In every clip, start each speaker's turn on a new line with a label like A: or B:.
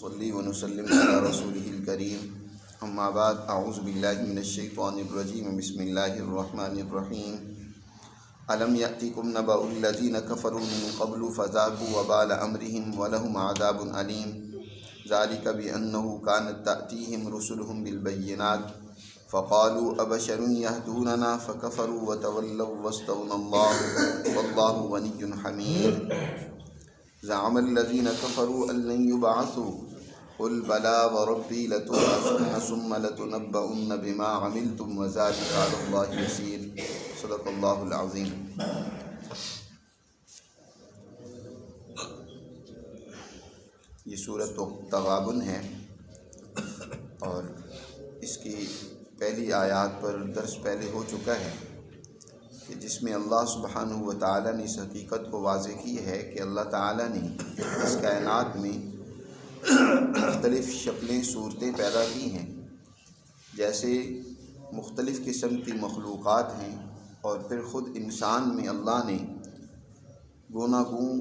A: صلی ونسلم علی رسولہ الکریم اما بعد اعوذ باللہ من الشیطان الرجیم بسم اللہ الرحمن الرحیم الم یأتکم نبأ الذین کفروا من قبل فذاقوا وبال امرهم ولهم عذاب علیم ذلک بأنہ کانت تأتیہم رسلہم بالبینات فقالوا ابشر یہدوننا فکفروا وتولوا واستغنى اللہ واللہ غنی حمید زعم الذین کفروا ان لن یبعثوا قل بلی وربی لتبعثن ثم لتنبؤن بما عملتم وذلک علی اللہ یسیر صدق اللہ العظیم۔ یہ سورۃ التغابن ہے اور اس کی پہلی آیات پر درس پہلے ہو چکا ہے کہ جس میں اللہ سبحانہ و تعالیٰ نے اس حقیقت کو واضح کی ہے کہ اللہ تعالیٰ نے اس کائنات میں مختلف شکلیں صورتیں پیدا کی ہیں، جیسے مختلف قسم کی مخلوقات ہیں، اور پھر خود انسان میں اللہ نے گوناگون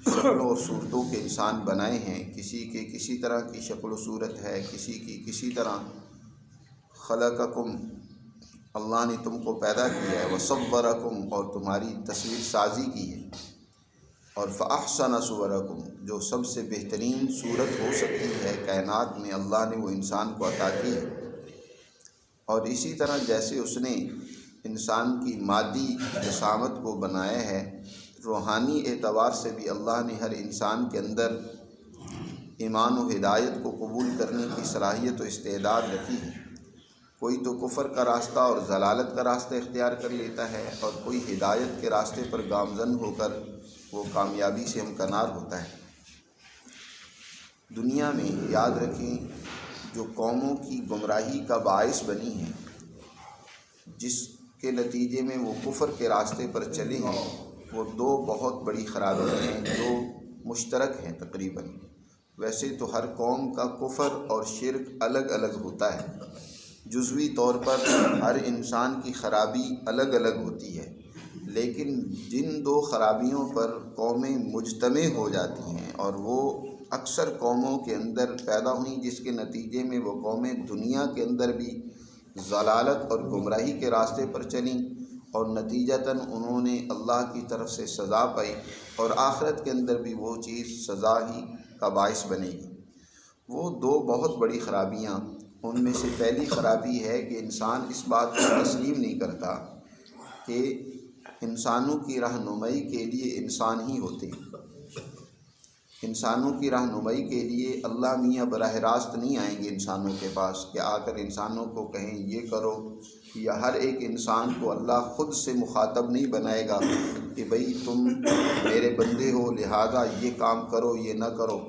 A: شکلوں اور صورتوں کے انسان بنائے ہیں۔ کسی کے کسی طرح کی شکل و صورت ہے، کسی کی کسی طرح۔ خلقکم، اللہ نے تم کو پیدا کیا ہے، وصورکم، اور تمہاری تصویر سازی کی ہے، اور فاحسن صورکم، جو سب سے بہترین صورت ہو سکتی ہے کائنات میں اللہ نے وہ انسان کو عطا کی ہے۔ اور اسی طرح جیسے اس نے انسان کی مادی جسامت کو بنایا ہے، روحانی اعتبار سے بھی اللہ نے ہر انسان کے اندر ایمان و ہدایت کو قبول کرنے کی صلاحیت و استعداد رکھی ہے۔ کوئی تو کفر کا راستہ اور ضلالت کا راستہ اختیار کر لیتا ہے، اور کوئی ہدایت کے راستے پر گامزن ہو کر وہ کامیابی سے ہمکنار ہوتا ہے۔ دنیا میں یاد رکھیں، جو قوموں کی گمراہی کا باعث بنی ہیں، جس کے نتیجے میں وہ کفر کے راستے پر چلے ہیں، وہ دو بہت بڑی خرابیاں ہیں جو مشترک ہیں تقریباً۔ ویسے تو ہر قوم کا کفر اور شرک الگ الگ ہوتا ہے، جزوی طور پر ہر انسان کی خرابی الگ الگ ہوتی ہے، لیکن جن دو خرابیوں پر قومیں مجتمع ہو جاتی ہیں، اور وہ اکثر قوموں کے اندر پیدا ہوئیں جس کے نتیجے میں وہ قومیں دنیا کے اندر بھی ضلالت اور گمراہی کے راستے پر چلیں، اور نتیجتاً انہوں نے اللہ کی طرف سے سزا پائی، اور آخرت کے اندر بھی وہ چیز سزا ہی کا باعث بنے گی۔ وہ دو بہت بڑی خرابیاں، ان میں سے پہلی خرابی ہے کہ انسان اس بات کو تسلیم نہیں کرتا کہ انسانوں کی رہنمائی کے لیے انسان ہی ہوتے ہیں۔ انسانوں کی رہنمائی کے لیے اللہ میاں براہ راست نہیں آئیں گے انسانوں کے پاس کہ آ کر انسانوں کو کہیں یہ کرو، یا ہر ایک انسان کو اللہ خود سے مخاطب نہیں بنائے گا کہ بھئی تم میرے بندے ہو لہذا یہ کام کرو یہ نہ کرو۔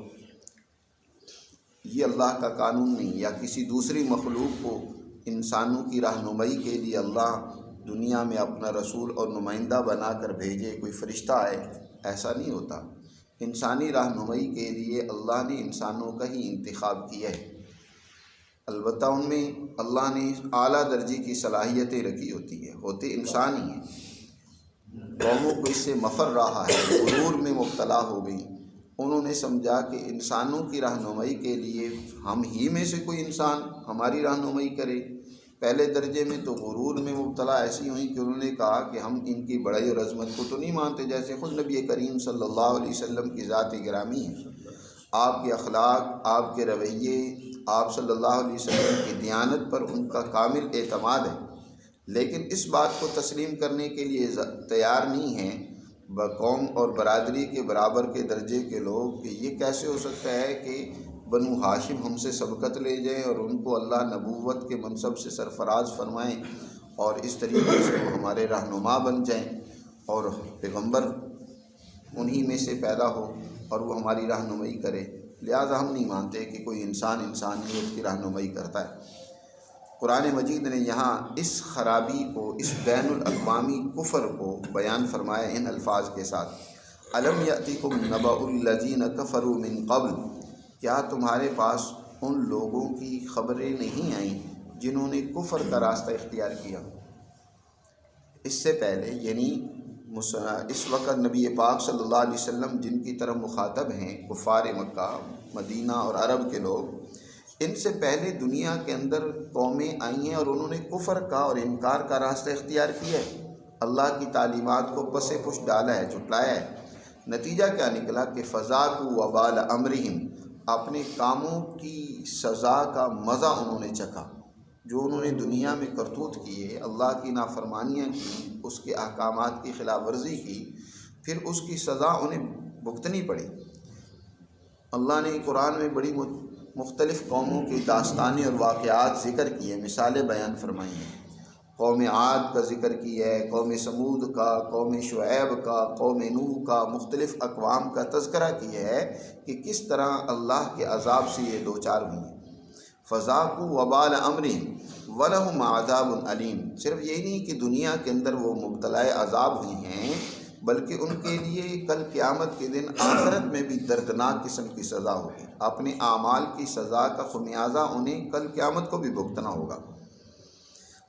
A: یہ اللہ کا قانون نہیں، یا کسی دوسری مخلوق کو انسانوں کی رہنمائی کے لیے اللہ دنیا میں اپنا رسول اور نمائندہ بنا کر بھیجے، کوئی فرشتہ آئے، ایسا نہیں ہوتا۔ انسانی رہنمائی کے لیے اللہ نے انسانوں کا ہی انتخاب کیا ہے، البتہ ان میں اللہ نے اعلیٰ درجے کی صلاحیتیں رکھی ہوتی ہیں، ہوتے انسان ہی ہیں۔ قوموں کو اس سے مفر رہا ہے، غرور میں مبتلا ہو گئی، انہوں نے سمجھا کہ انسانوں کی رہنمائی کے لیے ہم ہی میں سے کوئی انسان ہماری رہنمائی کرے۔ پہلے درجے میں تو غرور میں مبتلا ایسی ہوئی کہ انہوں نے کہا کہ ہم ان کی بڑائی اور عظمت کو تو نہیں مانتے، جیسے خود نبی کریم صلی اللہ علیہ وسلم کی ذات گرامی ہے، آپ کے اخلاق، آپ کے رویے، آپ صلی اللہ علیہ وسلم کی دیانت پر ان کا کامل اعتماد ہے، لیکن اس بات کو تسلیم کرنے کے لیے تیار نہیں ہیں قوم اور برادری کے برابر کے درجے کے لوگ کہ یہ کیسے ہو سکتا ہے کہ بنو ہاشم ہم سے سبقت لے جائیں اور ان کو اللہ نبوت کے منصب سے سرفراز فرمائیں، اور اس طریقے سے وہ ہمارے رہنما بن جائیں، اور پیغمبر انہی میں سے پیدا ہو اور وہ ہماری رہنمائی کرے۔ لہٰذا ہم نہیں مانتے کہ کوئی انسانیت کی رہنمائی کرتا ہے۔ قرآن مجید نے یہاں اس خرابی کو، اس بین الاقوامی کفر کو بیان فرمایا ان الفاظ کے ساتھ، الم یأتکم نبأ الذین کفروا من قبل، کیا تمہارے پاس ان لوگوں کی خبریں نہیں آئیں جنہوں نے کفر کا راستہ اختیار کیا؟ اس سے پہلے، یعنی اس وقت نبی پاک صلی اللہ علیہ وسلم جن کی طرف مخاطب ہیں کفار مکہ، مدینہ اور عرب کے لوگ، ان سے پہلے دنیا کے اندر قومیں آئی ہیں اور انہوں نے کفر کا اور انکار کا راستہ اختیار کیا ہے، اللہ کی تعلیمات کو پس پش ڈالا ہے، جھٹلایا ہے۔ نتیجہ کیا نکلا کہ فذاقوا وبال امرہم، اپنے کاموں کی سزا کا مزہ انہوں نے چکھا۔ جو انہوں نے دنیا میں کرتوت کیے، اللہ کی نافرمانیاں کی، اس کے احکامات کی خلاف ورزی کی، پھر اس کی سزا انہیں بھگتنی پڑی۔ اللہ نے قرآن میں بڑی مختلف قوموں کی داستانیں اور واقعات ذکر کیے، مثالیں بیان فرمائی ہیں۔ قوم عاد کا ذکر کیا ہے، قوم سمود کا، قوم شعیب کا، قوم نوح کا، مختلف اقوام کا تذکرہ کیا ہے کہ کس طرح اللہ کے عذاب سے یہ دوچار ہوئی ہیں۔ فذاقوا وبال امرہم ولہم عذاب علیم، صرف یہی نہیں کہ دنیا کے اندر وہ مبتلا عذاب ہوئی ہیں، بلکہ ان کے لیے کل قیامت کے دن آخرت میں بھی دردناک قسم کی سزا ہوگی۔ اپنے اعمال کی سزا کا خمیازہ انہیں کل قیامت کو بھی بھگتنا ہوگا۔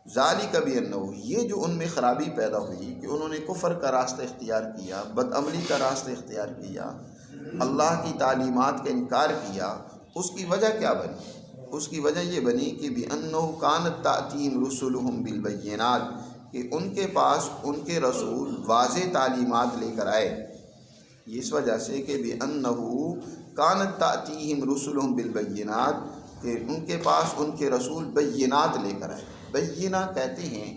A: ذالک بانہ، یہ جو ان میں خرابی پیدا ہوئی کہ انہوں نے کفر کا راستہ اختیار کیا، بد عملی کا راستہ اختیار کیا، اللہ کی تعلیمات کا انکار کیا، اس کی وجہ کیا بنی؟ اس کی وجہ یہ بنی کہ بانہ کانت تأتیہم رسلہم بالبینات، کہ ان کے پاس ان کے رسول واضح تعلیمات لے کر آئے۔ اس وجہ سے کہ بانہ کانت تأتیہم رسلہم بالبینات، کہ ان کے پاس ان کے رسول بینات لے کر آئے۔ بینہ کہتے ہیں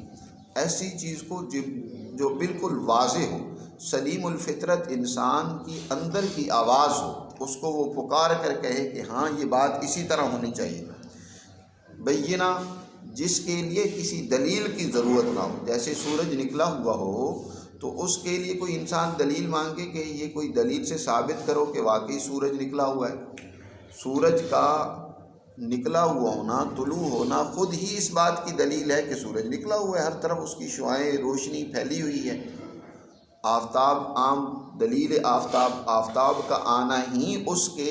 A: ایسی چیز کو جو بالکل واضح ہو، سلیم الفطرت انسان کی اندر کی آواز ہو، اس کو وہ پکار کر کہے کہ ہاں یہ بات اسی طرح ہونی چاہیے۔ بینہ جس کے لیے کسی دلیل کی ضرورت نہ ہو، جیسے سورج نکلا ہوا ہو تو اس کے لیے کوئی انسان دلیل مانگے کہ یہ کوئی دلیل سے ثابت کرو کہ واقعی سورج نکلا ہوا ہے۔ سورج کا نکلا ہوا ہونا، طلوع ہونا خود ہی اس بات کی دلیل ہے کہ سورج نکلا ہوا ہے، ہر طرف اس کی شعاعیں روشنی پھیلی ہوئی ہے۔ آفتاب، عام دلیل آفتاب کا آنا ہی اس کے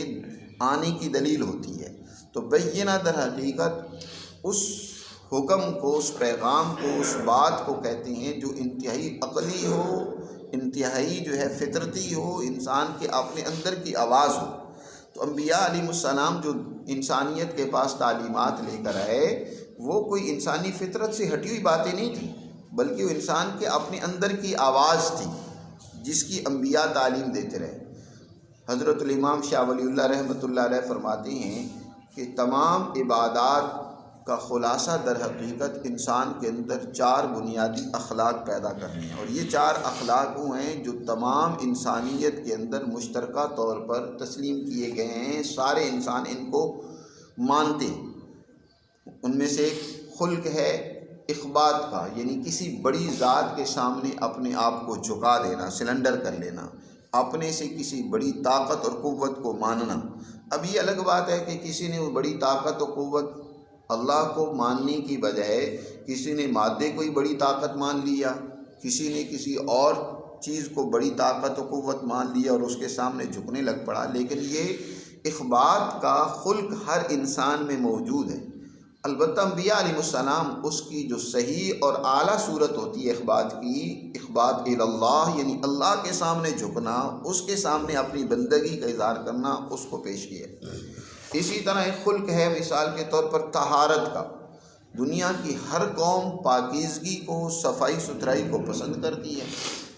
A: آنے کی دلیل ہوتی ہے۔ تو بینہ در حقیقت اس حکم کو، اس پیغام کو، اس بات کو کہتے ہیں جو انتہائی عقلی ہو، انتہائی جو ہے فطرتی ہو، انسان کے اپنے اندر کی آواز ہو۔ تو انبیاء علیہ السلام جو انسانیت کے پاس تعلیمات لے کر آئے، وہ کوئی انسانی فطرت سے ہٹی ہوئی باتیں نہیں تھیں، بلکہ وہ انسان کے اپنے اندر کی آواز تھی جس کی انبیاء تعلیم دیتے رہے۔ حضرت الامام شاہ ولی اللہ رحمۃ اللہ علیہ فرماتے ہیں کہ تمام عبادات کا خلاصہ در حقیقت انسان کے اندر 4 بنیادی اخلاق پیدا کرنے ہیں، اور یہ 4 اخلاق وہ ہیں جو تمام انسانیت کے اندر مشترکہ طور پر تسلیم کیے گئے ہیں، سارے انسان ان کو مانتے ہیں۔ ان میں سے ایک خلق ہے اخبات کا، یعنی کسی بڑی ذات کے سامنے اپنے آپ کو جھکا دینا، سلنڈر کر لینا، اپنے سے کسی بڑی طاقت اور قوت کو ماننا۔ اب یہ الگ بات ہے کہ کسی نے وہ بڑی طاقت و قوت اللہ کو ماننے کی بجائے کسی نے مادے کو ہی بڑی طاقت مان لیا، کسی نے کسی اور چیز کو بڑی طاقت و قوت مان لیا اور اس کے سامنے جھکنے لگ پڑا۔ لیکن یہ اخبات کا خلق ہر انسان میں موجود ہے، البتہ انبیاء علیہ السلام اس کی جو صحیح اور اعلیٰ صورت ہوتی ہے اخبات کی، اخبات اللہ، یعنی اللہ کے سامنے جھکنا، اس کے سامنے اپنی بندگی کا اظہار کرنا، اس کو پیش کیا۔ اسی طرح ایک خلق ہے مثال کے طور پر طہارت کا۔ دنیا کی ہر قوم پاکیزگی کو، صفائی ستھرائی کو پسند کرتی ہے،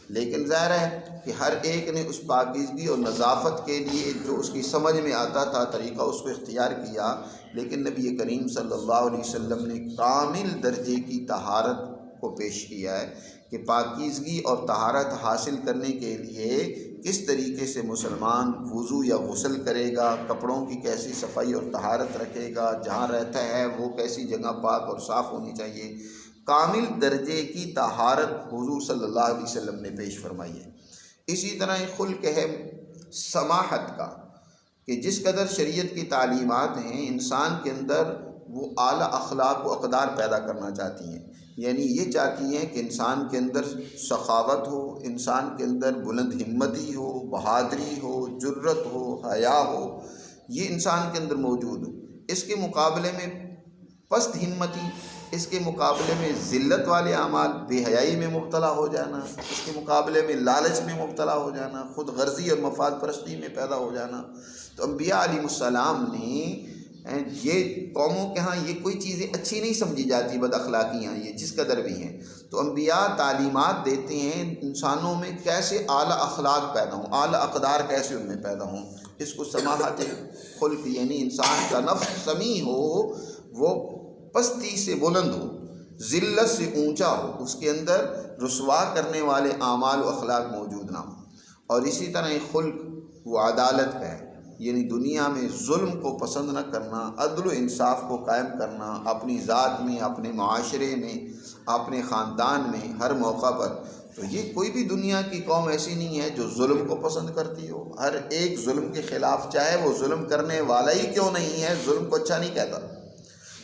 A: لیکن ظاہر ہے کہ ہر ایک نے اس پاکیزگی اور نظافت کے لیے جو اس کی سمجھ میں آتا تھا طریقہ اس کو اختیار کیا، لیکن نبی کریم صلی اللہ علیہ وسلم نے کامل درجے کی طہارت کو پیش کیا ہے کہ پاکیزگی اور طہارت حاصل کرنے کے لیے کس طریقے سے مسلمان وضو یا غسل کرے گا، کپڑوں کی کیسی صفائی اور طہارت رکھے گا، جہاں رہتا ہے وہ کیسی جگہ پاک اور صاف ہونی چاہیے۔ کامل درجے کی طہارت حضور صلی اللہ علیہ وسلم نے پیش فرمائی ہے۔ اسی طرح ایک خلق ہے سماحت کا، کہ جس قدر شریعت کی تعلیمات ہیں انسان کے اندر وہ اعلیٰ اخلاق و اقدار پیدا کرنا چاہتی ہیں، یعنی یہ چاہتی ہیں کہ انسان کے اندر سخاوت ہو، انسان کے اندر بلند ہمتی ہو، بہادری ہو، جرت ہو، حیا ہو، یہ انسان کے اندر موجود ہو۔ اس کے مقابلے میں پست ہمتی اس کے مقابلے میں ذلت والے اعمال، بے حیائی میں مبتلا ہو جانا، اس کے مقابلے میں لالچ میں مبتلا ہو جانا، خود غرضی اور مفاد پرستی میں پیدا ہو جانا۔ تو انبیاء علیہ السلام نے یہ قوموں کے ہاں یہ کوئی چیزیں اچھی نہیں سمجھی جاتی، بد اخلاقیاں یہ جس قدر بھی ہیں، تو انبیاء تعلیمات دیتے ہیں انسانوں میں کیسے اعلیٰ اخلاق پیدا ہوں، اعلیٰ اقدار کیسے ان میں پیدا ہوں۔ اس کو سماحت خلق، یعنی انسان کا نفس سمیع ہو، وہ پستی سے بلند ہو، ذلت سے اونچا ہو، اس کے اندر رسوا کرنے والے اعمال و اخلاق موجود نہ ہوں۔ اور اسی طرح ایک خلق وہ عدالت کا ہے، یعنی دنیا میں ظلم کو پسند نہ کرنا، عدل و انصاف کو قائم کرنا، اپنی ذات میں، اپنے معاشرے میں، اپنے خاندان میں، ہر موقع پر۔ تو یہ کوئی بھی دنیا کی قوم ایسی نہیں ہے جو ظلم کو پسند کرتی ہو، ہر ایک ظلم کے خلاف، چاہے وہ ظلم کرنے والا ہی کیوں نہیں ہے، ظلم کو اچھا نہیں کہتا۔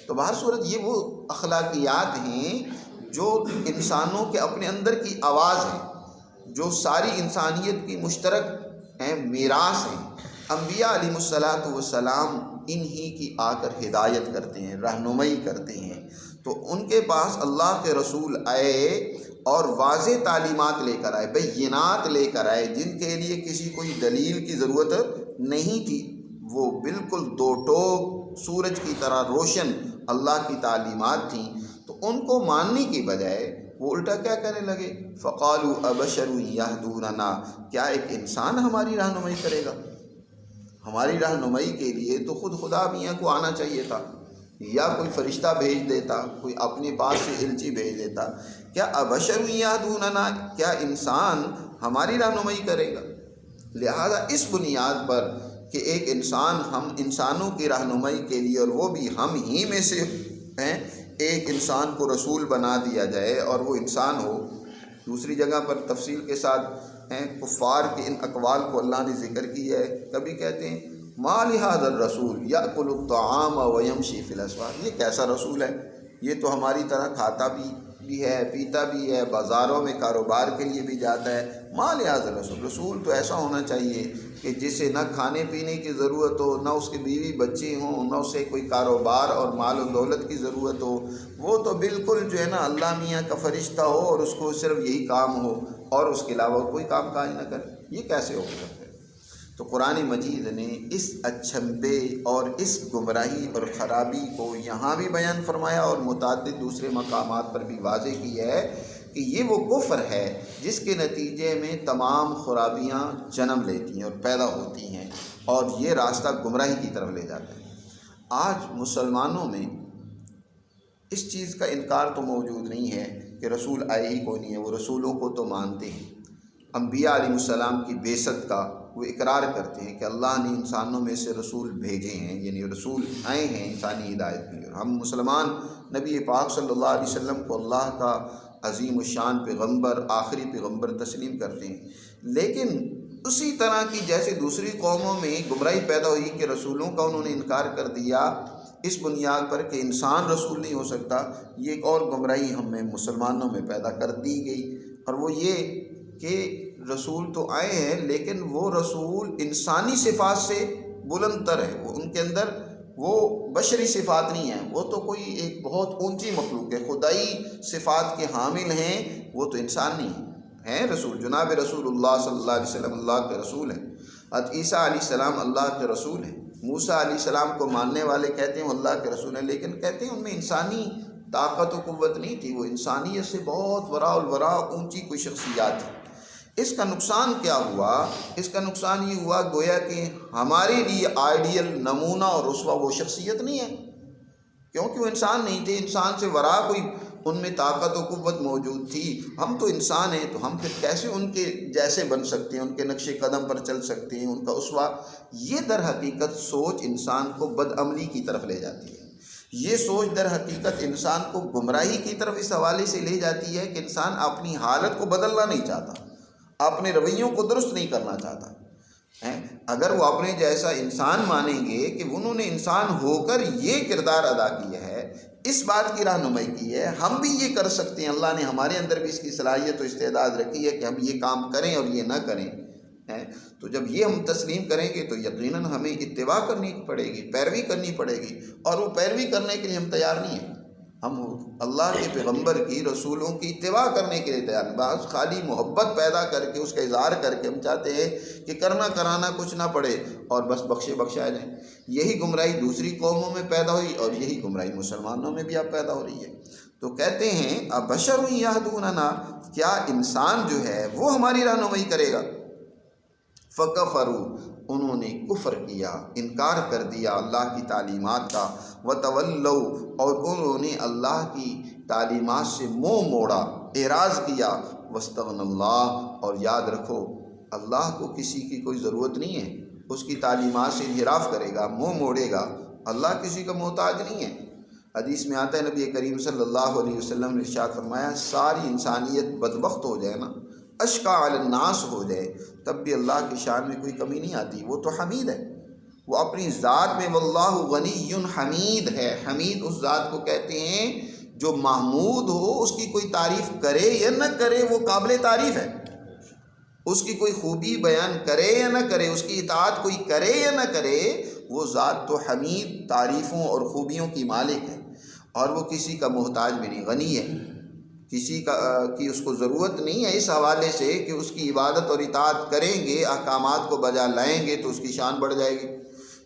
A: تو بہر صورت یہ وہ اخلاقیات ہیں جو انسانوں کے اپنے اندر کی آواز ہے، جو ساری انسانیت کی مشترک ہیں، میراث ہیں۔ انبیاء علیہ السلام انہی کی آ کر ہدایت کرتے ہیں، رہنمائی کرتے ہیں۔ تو ان کے پاس اللہ کے رسول آئے اور واضح تعلیمات لے کر آئے، بینات لے کر آئے، جن کے لیے کسی کوئی دلیل کی ضرورت نہیں تھی۔ وہ بالکل دو ٹوک سورج کی طرح روشن اللہ کی تعلیمات تھیں۔ تو ان کو ماننے کی بجائے وہ الٹا کیا کہنے لگے؟ فَقَالُوا أَبَشَرٌ يَهْدُونَنَا، کیا ایک انسان ہماری رہنمائی کرے گا؟ ہماری رہنمائی کے لیے تو خود خدا میاں کو آنا چاہیے تھا، یا کوئی فرشتہ بھیج دیتا، کوئی اپنے پاس سے الچی بھیج دیتا۔ کیا ابشر یہدوننا، کیا انسان ہماری رہنمائی کرے گا؟ لہذا اس بنیاد پر کہ ایک انسان، ہم انسانوں کی رہنمائی کے لیے، اور وہ بھی ہم ہی میں سے ہیں، ایک انسان کو رسول بنا دیا جائے اور وہ انسان ہو۔ دوسری جگہ پر تفصیل کے ساتھ کفار کے ان اقوال کو اللہ نے ذکر کیا ہے۔ کبھی کہتے ہیں ما لہذا الرسول یأکل الطعام ویمشی فی الاسواق، یہ کیسا رسول ہے، یہ تو ہماری طرح کھاتا بھی ہے، پیتا بھی ہے، بازاروں میں کاروبار کے لیے بھی جاتا ہے۔ ما لہذا الرسول، رسول تو ایسا ہونا چاہیے کہ جسے نہ کھانے پینے کی ضرورت ہو، نہ اس کے بیوی بچے ہوں، نہ اسے کوئی کاروبار اور مال و دولت کی ضرورت ہو، وہ تو بالکل جو ہے نا اللہ میاں کا فرشتہ ہو اور اس کو صرف یہی کام ہو اور اس کے علاوہ کوئی کام کاج نہ کرے۔ یہ کیسے ہو سکتا ہے؟ تو قرآن مجید نے اس اچھمبے اور اس گمراہی اور خرابی کو یہاں بھی بیان فرمایا اور متعدد دوسرے مقامات پر بھی واضح کی ہے کہ یہ وہ کفر ہے جس کے نتیجے میں تمام خرابیاں جنم لیتی ہیں اور پیدا ہوتی ہیں، اور یہ راستہ گمراہی کی طرف لے جاتا ہے۔ آج مسلمانوں میں اس چیز کا انکار تو موجود نہیں ہے کہ رسول آئے ہی کوئی نہیں ہے، وہ رسولوں کو تو مانتے ہیں۔ انبیاء علیہ السلام کی بعثت کا وہ اقرار کرتے ہیں کہ اللہ نے انسانوں میں سے رسول بھیجے ہیں، یعنی رسول آئے ہیں انسانی ہدایت کے لیے۔ اور ہم مسلمان نبی پاک صلی اللہ علیہ وسلم کو اللہ کا عظیم الشان پیغمبر، آخری پیغمبر تسلیم کرتے ہیں۔ لیکن اسی طرح کی جیسے دوسری قوموں میں گمراہی پیدا ہوئی کہ رسولوں کا انہوں نے انکار کر دیا اس بنیاد پر کہ انسان رسول نہیں ہو سکتا، یہ ایک اور گمراہی ہم میں مسلمانوں میں پیدا کر دی گئی، اور وہ یہ کہ رسول تو آئے ہیں لیکن وہ رسول انسانی صفات سے بلند تر ہے، وہ ان کے اندر وہ بشری صفات نہیں ہیں، وہ تو کوئی ایک بہت اونچی مخلوق ہے، خدائی صفات کے حامل ہیں، وہ تو انسان نہیں ہیں رسول۔ جناب رسول اللہ صلی اللہ علیہ وسلم اللہ کے رسول ہیں، حضرت عیسیٰ علیہ السلام اللہ کے رسول ہیں، موسیٰ علیہ السلام کو ماننے والے کہتے ہیں اللہ کے رسول ہیں، لیکن کہتے ہیں ان میں انسانی طاقت و قوت نہیں تھی، وہ انسانیت سے بہت وراء الوراء اونچی کوئی شخصیات تھی۔ اس کا نقصان کیا ہوا؟ اس کا نقصان یہ ہوا گویا کہ ہمارے لیے آئیڈیل، نمونہ اور رسوا وہ شخصیت نہیں ہے، کیونکہ وہ انسان نہیں تھے، انسان سے وراء کوئی ان میں طاقت و قوت موجود تھی۔ ہم تو انسان ہیں، تو ہم پھر کیسے ان کے جیسے بن سکتے ہیں، ان کے نقش قدم پر چل سکتے ہیں، ان کا اسوہ؟ یہ در حقیقت سوچ انسان کو بدعملی کی طرف لے جاتی ہے۔ یہ سوچ در حقیقت انسان کو گمراہی کی طرف اس حوالے سے لے جاتی ہے کہ انسان اپنی حالت کو بدلنا نہیں چاہتا، اپنے رویوں کو درست نہیں کرنا چاہتا۔ اگر وہ اپنے جیسا انسان مانیں گے کہ انہوں نے انسان ہو کر یہ کردار ادا کیا ہے، اس بات کی رہنمائی کی ہے، ہم بھی یہ کر سکتے ہیں، اللہ نے ہمارے اندر بھی اس کی صلاحیت و استعداد رکھی ہے کہ ہم یہ کام کریں اور یہ نہ کریں، تو جب یہ ہم تسلیم کریں گے تو یقیناً ہمیں اتباع کرنی پڑے گی، پیروی کرنی پڑے گی، اور وہ پیروی کرنے کے لیے ہم تیار نہیں ہیں۔ ہم اللہ کے پیغمبر کی، رسولوں کی اتباع کرنے کے لیے تیار، بعض خالی محبت پیدا کر کے اس کا اظہار کر کے ہم چاہتے ہیں کہ کرنا کرانا کچھ نہ پڑے اور بس بخشے بخشائے جائیں۔ یہی گمراہی دوسری قوموں میں پیدا ہوئی اور یہی گمراہی مسلمانوں میں بھی اب پیدا ہو رہی ہے۔ تو کہتے ہیں ابشر یہدوننا، کیا انسان جو ہے وہ ہماری رہنمائی کرے گا؟ فکفروا، انہوں نے کفر کیا، انکار کر دیا اللہ کی تعلیمات کا، وتولوا، اور انہوں نے اللہ کی تعلیمات سے منہ موڑا، اعراض کیا، واستغنى اللہ، اور یاد رکھو اللہ کو کسی کی کوئی ضرورت نہیں ہے، اس کی تعلیمات سے انحراف کرے گا، منہ موڑے گا، اللہ کسی کا محتاج نہیں ہے۔ حدیث میں آتا ہے نبی کریم صلی اللہ علیہ وسلم نے ارشاد فرمایا ساری انسانیت بدبخت ہو جائے نا، اشقا علی الناس ہو جائے، تب بھی اللہ کی شان میں کوئی کمی نہیں آتی، وہ تو حمید ہے، وہ اپنی ذات میں واللہ غنی حمید ہے۔ حمید اس ذات کو کہتے ہیں جو محمود ہو، اس کی کوئی تعریف کرے یا نہ کرے وہ قابل تعریف ہے، اس کی کوئی خوبی بیان کرے یا نہ کرے، اس کی اطاعت کوئی کرے یا نہ کرے، وہ ذات تو حمید، تعریفوں اور خوبیوں کی مالک ہے، اور وہ کسی کا محتاج بھی نہیں، غنی ہے، کسی کی اس کو ضرورت نہیں ہے، اس حوالے سے کہ اس کی عبادت اور اطاعت کریں گے، احکامات کو بجا لائیں گے تو اس کی شان بڑھ جائے گی۔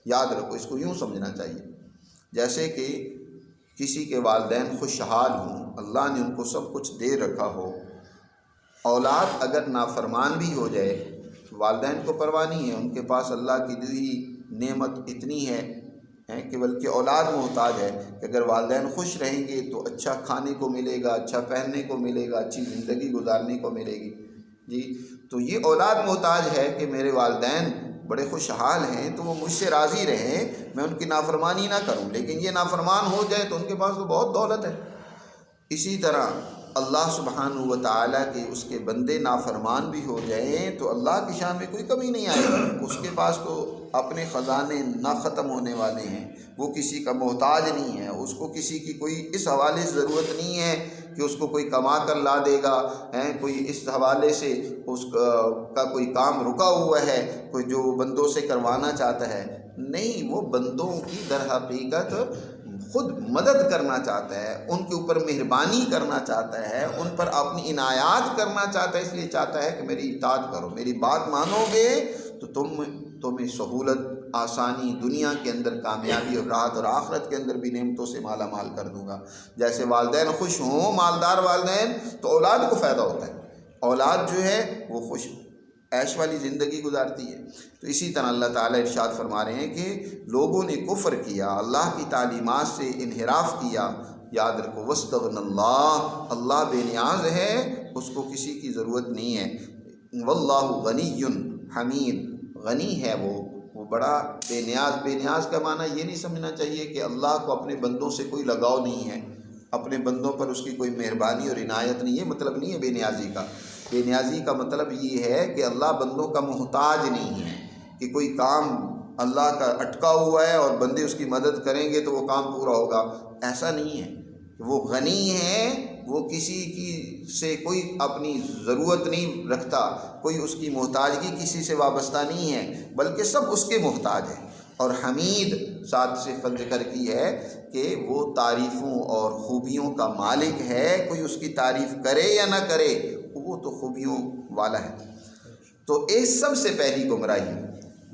A: یاد رکھو، اس کو یوں سمجھنا چاہیے جیسے کہ کسی کے والدین خوشحال ہوں، اللہ نے ان کو سب کچھ دے رکھا ہو، اولاد اگر نافرمان بھی ہو جائے تو والدین کو پرواہ نہیں ہے، ان کے پاس اللہ کی دی نعمت اتنی ہے کہ بلکہ اولاد محتاج ہے کہ اگر والدین خوش رہیں گے تو اچھا کھانے کو ملے گا، اچھا پہننے کو ملے گا، اچھی زندگی گزارنے کو ملے گی۔ جی، تو یہ اولاد محتاج ہے کہ میرے والدین بڑے خوشحال ہیں تو وہ مجھ سے راضی رہیں، میں ان کی نافرمانی نہ کروں، لیکن یہ نافرمان ہو جائے تو ان کے پاس تو بہت دولت ہے۔ اسی طرح اللہ سبحانہ و تعالیٰ کے اس کے بندے نافرمان بھی ہو جائیں تو اللہ کی شان میں کوئی کمی نہیں آئے گی، اس کے پاس تو اپنے خزانے نہ ختم ہونے والے ہیں، وہ کسی کا محتاج نہیں ہے، اس کو کسی کی کوئی اس حوالے سے ضرورت نہیں ہے کہ اس کو کوئی کما کر لا دے گا، کوئی اس حوالے سے اس کا کوئی کام رکا ہوا ہے، کوئی جو بندوں سے کروانا چاہتا ہے، نہیں، وہ بندوں کی در حقیقت خود مدد کرنا چاہتا ہے، ان کے اوپر مہربانی کرنا چاہتا ہے، ان پر اپنی عنایات کرنا چاہتا ہے، اس لیے چاہتا ہے کہ میری اطاعت کرو، میری بات مانو گے تو تمہیں سہولت، آسانی، دنیا کے اندر کامیابی اور راحت، اور آخرت کے اندر بھی نعمتوں سے مالا مال کر دوں گا۔ جیسے والدین خوش ہوں، مالدار والدین، تو اولاد کو فائدہ ہوتا ہے، اولاد جو ہے وہ خوش عیش والی زندگی گزارتی ہے۔ تو اسی طرح اللہ تعالیٰ ارشاد فرما رہے ہیں کہ لوگوں نے کفر کیا، اللہ کی تعلیمات سے انحراف کیا، یاد رکھو واستغنى اللہ، اللہ بے نیاز ہے، اس کو کسی کی ضرورت نہیں ہے، واللہ غنی حمید، غنی ہے وہ بڑا بے نیاز۔ بے نیاز کا معنی یہ نہیں سمجھنا چاہیے کہ اللہ کو اپنے بندوں سے کوئی لگاؤ نہیں ہے، اپنے بندوں پر اس کی کوئی مہربانی اور عنایت نہیں ہے، مطلب نہیں ہے بے نیازی کا۔ بے نیازی کا مطلب یہ ہے کہ اللہ بندوں کا محتاج نہیں ہے، کہ کوئی کام اللہ کا اٹکا ہوا ہے اور بندے اس کی مدد کریں گے تو وہ کام پورا ہوگا، ایسا نہیں ہے۔ وہ غنی ہے، وہ کسی کی سے کوئی اپنی ضرورت نہیں رکھتا، کوئی اس کی محتاجگی کسی سے وابستہ نہیں ہے، بلکہ سب اس کے محتاج ہیں۔ اور حمید ساتھ صفت ذکر کی ہے کہ وہ تعریفوں اور خوبیوں کا مالک ہے، کوئی اس کی تعریف کرے یا نہ کرے وہ تو خوبیوں والا ہے۔ تو ایک سب سے پہلی گمراہی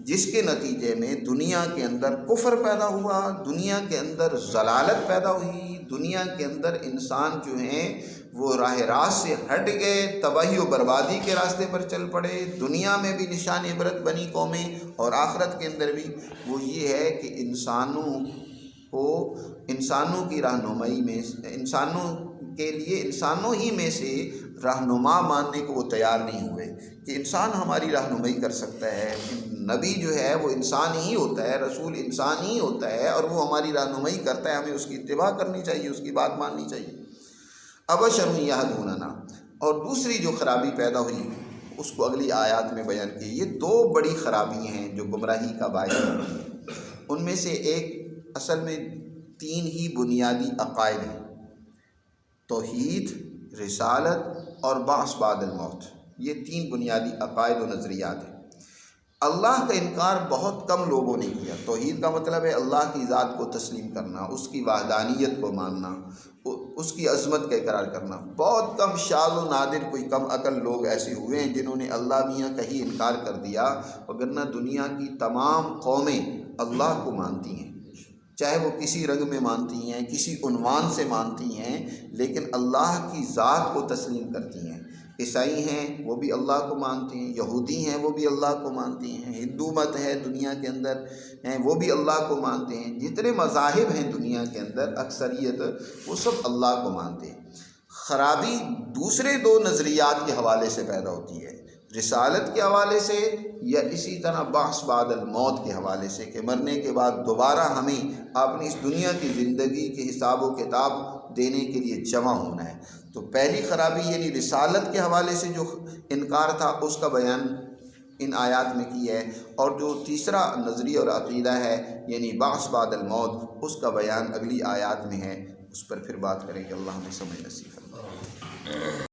A: جس کے نتیجے میں دنیا کے اندر کفر پیدا ہوا، دنیا کے اندر ضلالت پیدا ہوئی، دنیا کے اندر انسان جو ہیں وہ راہ راست سے ہٹ گئے، تباہی و بربادی کے راستے پر چل پڑے، دنیا میں بھی نشان عبرت بنی قومیں اور آخرت کے اندر بھی، وہ یہ ہے کہ انسانوں کی رہنمائی میں، انسانوں کے لیے انسانوں ہی میں سے رہنما ماننے کو وہ تیار نہیں ہوئے کہ انسان ہماری رہنمائی کر سکتا ہے، نبی جو ہے وہ انسان ہی ہوتا ہے، رسول انسان ہی ہوتا ہے اور وہ ہماری رہنمائی کرتا ہے، ہمیں اس کی اتباع کرنی چاہیے، اس کی بات ماننی چاہیے۔ ابشر یہدوننا، اور دوسری جو خرابی پیدا ہوئی اس کو اگلی آیات میں بیان کی۔ یہ دو بڑی خرابی ہیں جو گمراہی کا باعث ہوتی ہیں، ان میں سے ایک اصل میں تین ہی بنیادی عقائد ہیں: توحید، رسالت اور بعث بعد الموت۔ یہ تین بنیادی عقائد و نظریات ہیں۔ اللہ کا انکار بہت کم لوگوں نے کیا۔ توحید کا مطلب ہے اللہ کی ذات کو تسلیم کرنا، اس کی وحدانیت کو ماننا، اس کی عظمت کا اقرار کرنا۔ بہت کم، شاذ و نادر کوئی کم عقل لوگ ایسے ہوئے ہیں جنہوں نے اللہ میاں کا ہی انکار کر دیا، وگرنہ دنیا کی تمام قومیں اللہ کو مانتی ہیں، چاہے وہ کسی رنگ میں مانتی ہیں، کسی عنوان سے مانتی ہیں، لیکن اللہ کی ذات کو تسلیم کرتی ہیں۔ عیسائی ہیں وہ بھی اللہ کو مانتے ہیں، یہودی ہیں وہ بھی اللہ کو مانتے ہیں، ہندو مت ہے دنیا کے اندر ہیں وہ بھی اللہ کو مانتے ہیں، جتنے مذاہب ہیں دنیا کے اندر اکثریت وہ سب اللہ کو مانتے ہیں۔ خرابی دوسرے دو نظریات کے حوالے سے پیدا ہوتی ہے، رسالت کے حوالے سے یا اسی طرح بعث بعد الموت کے حوالے سے، کہ مرنے کے بعد دوبارہ ہمیں اپنی اس دنیا کی زندگی کے حساب و کتاب دینے کے لیے جمع ہونا ہے۔ تو پہلی خرابی یعنی رسالت کے حوالے سے جو انکار تھا اس کا بیان ان آیات میں کی ہے، اور جو تیسرا نظریہ اور عقیدہ ہے یعنی بعث بعد الموت، اس کا بیان اگلی آیات میں ہے، اس پر پھر بات کریں گے۔ اللہ ہمیں سمجھ نصیب فرمائے۔